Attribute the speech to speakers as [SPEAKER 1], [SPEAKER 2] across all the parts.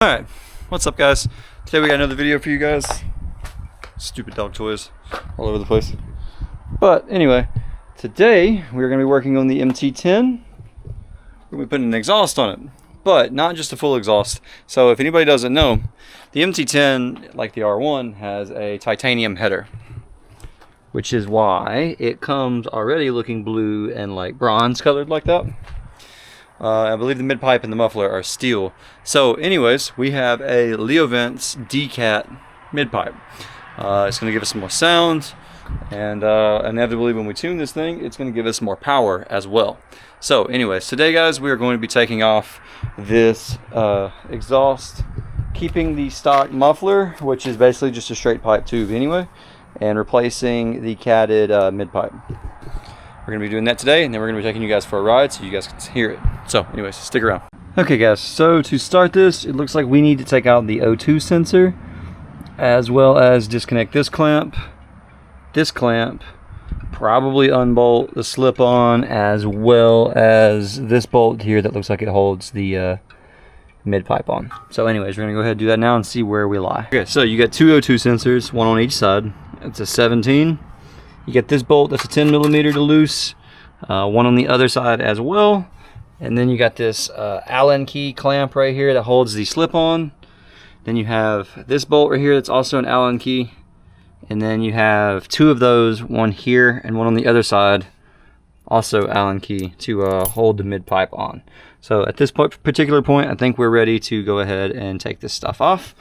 [SPEAKER 1] Alright, what's up guys? Today we got another video for you guys. Stupid dog toys all over the place. But anyway, today we're going to be working on the MT-10. We're going to be putting an exhaust on it, but not just a full exhaust. So if anybody doesn't know, the MT-10, like the R1, has a titanium header, which is why it comes already looking blue and like bronze colored like that. I believe the midpipe and the muffler are steel. So anyways, we have a Leovent's Decat midpipe. It's going to give us some more sound, and inevitably when we tune this thing, it's going to give us more power as well. So anyways, today guys, we are going to be taking off this exhaust, keeping the stock muffler, which is basically just a straight pipe tube anyway, and replacing the catted midpipe. We're going to be doing that today, and then we're going to be taking you guys for a ride so you guys can hear it. So anyways, stick around. Okay guys, so to start this, it looks like we need to take out the O2 sensor, as well as disconnect this clamp, probably unbolt the slip-on, as well as this bolt here that looks like it holds the mid-pipe on. So anyways, we're going to go ahead and do that now and see where we lie. Okay, so you got two O2 sensors, one on each side. It's a 17. You get this bolt, that's a 10 millimeter to loose, one on the other side as well. And then you got this Allen key clamp right here that holds the slip-on. Then you have this bolt right here that's also an Allen key. And then you have two of those, one here and one on the other side, also Allen key to hold the mid-pipe on. So at this particular point, I think we're ready to go ahead and take this stuff off.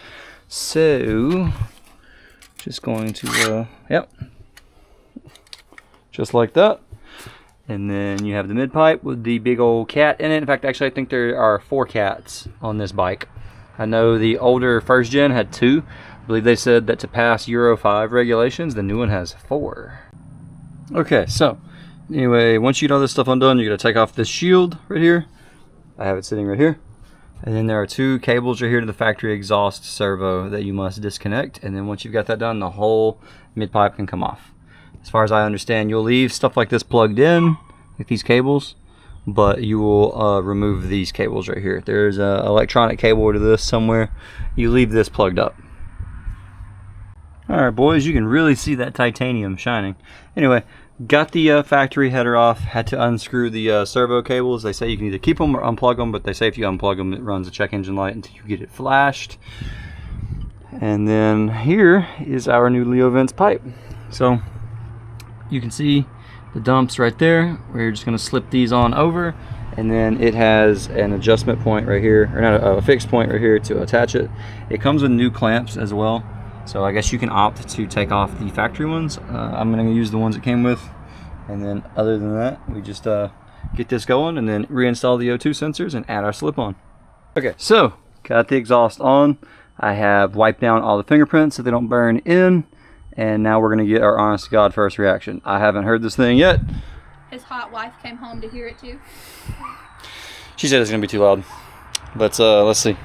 [SPEAKER 1] So, just going to, yep. Just like that. And then you have the mid-pipe with the big old cat in it. In fact, actually, I think there are 4 cats on this bike. I know the older first gen had 2. I believe they said that to pass Euro 5 regulations, the new one has 4. Okay, so anyway, once you get all this stuff undone, you're going to take off this shield right here. I have it sitting right here. And then there are 2 cables right here to the factory exhaust servo that you must disconnect. And then once you've got that done, the whole mid-pipe can come off. As far as I understand, you'll leave stuff like this plugged in, like these cables, but you will remove these cables right here. There's an electronic cable to this somewhere. You leave this plugged up. Alright boys, you can really see that titanium shining. Anyway, got the factory header off, had to unscrew the servo cables. They say you can either keep them or unplug them, but they say if you unplug them, it runs a check engine light until you get it flashed. And then here is our new Leovent's pipe. So you can see the dumps right there. We're just going to slip these on over, and then it has an adjustment point right here, or not a fixed point right here to attach it. It comes with new clamps as well, so I guess you can opt to take off the factory ones. I'm going to use the ones it came with, and then other than that, we just get this going and then reinstall the O2 sensors and add our slip-on. Okay, so got the exhaust on. I have wiped down all the fingerprints so they don't burn in. And now we're going to get our honest to God first reaction. I haven't heard this thing yet.
[SPEAKER 2] His hot wife came home to hear it too.
[SPEAKER 1] She said it's going to be too loud. Let's see.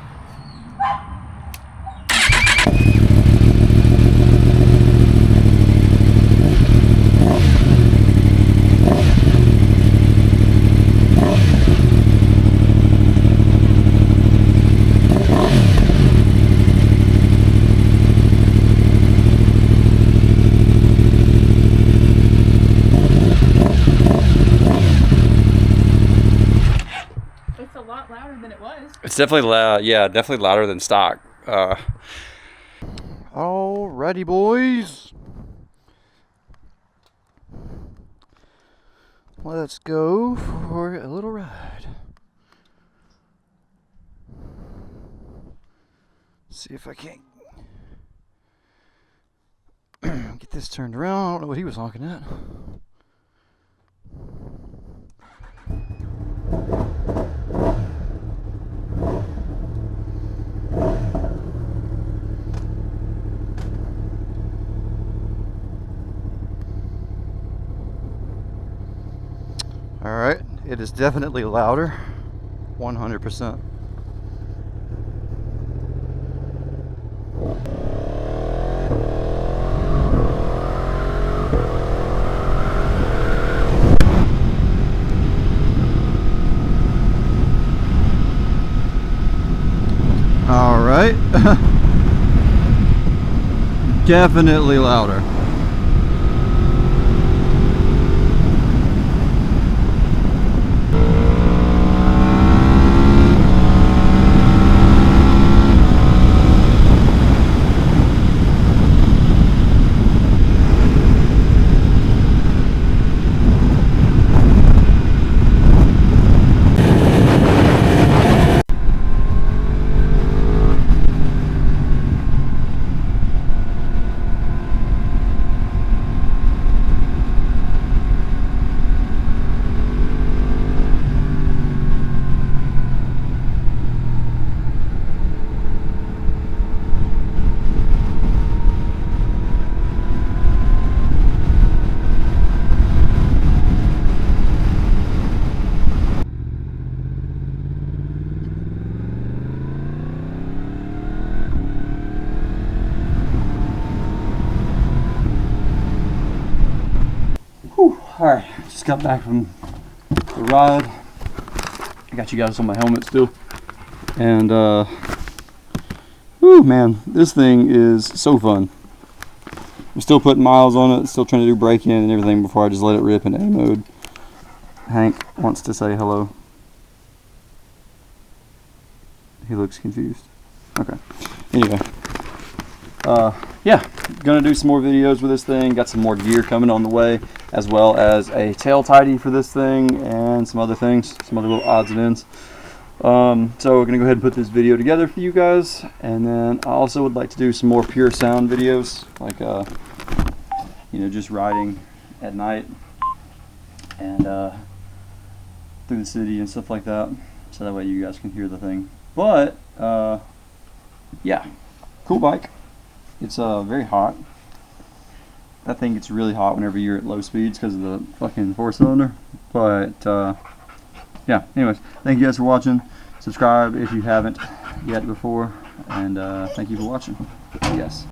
[SPEAKER 1] It's definitely loud. Yeah, definitely louder than stock. Alrighty, boys. Let's go for a little ride. See if I can't get this turned around. I don't know what he was honking at. Alright, it is definitely louder, 100%. All right. right? Definitely louder. Alright, just got back from the ride. I got you guys on my helmet still. And, whew, man, this thing is so fun. I'm still putting miles on it, still trying to do break-in and everything before I just let it rip in A mode. Hank wants to say hello. He looks confused. Okay. Anyway. Yeah, gonna do some more videos with this thing. Got some more gear coming on the way, as well as a tail tidy for this thing and some other things, some other little odds and ends. So we're gonna go ahead and put this video together for you guys, and then I also would like to do some more pure sound videos, like you know, just riding at night and through the city and stuff like that, so that way you guys can hear the thing. But yeah, cool bike. It's very hot. That thing gets really hot whenever you're at low speeds because of the fucking 4-cylinder. But yeah, anyways, thank you guys for watching. Subscribe if you haven't yet before, and thank you for watching. Yes.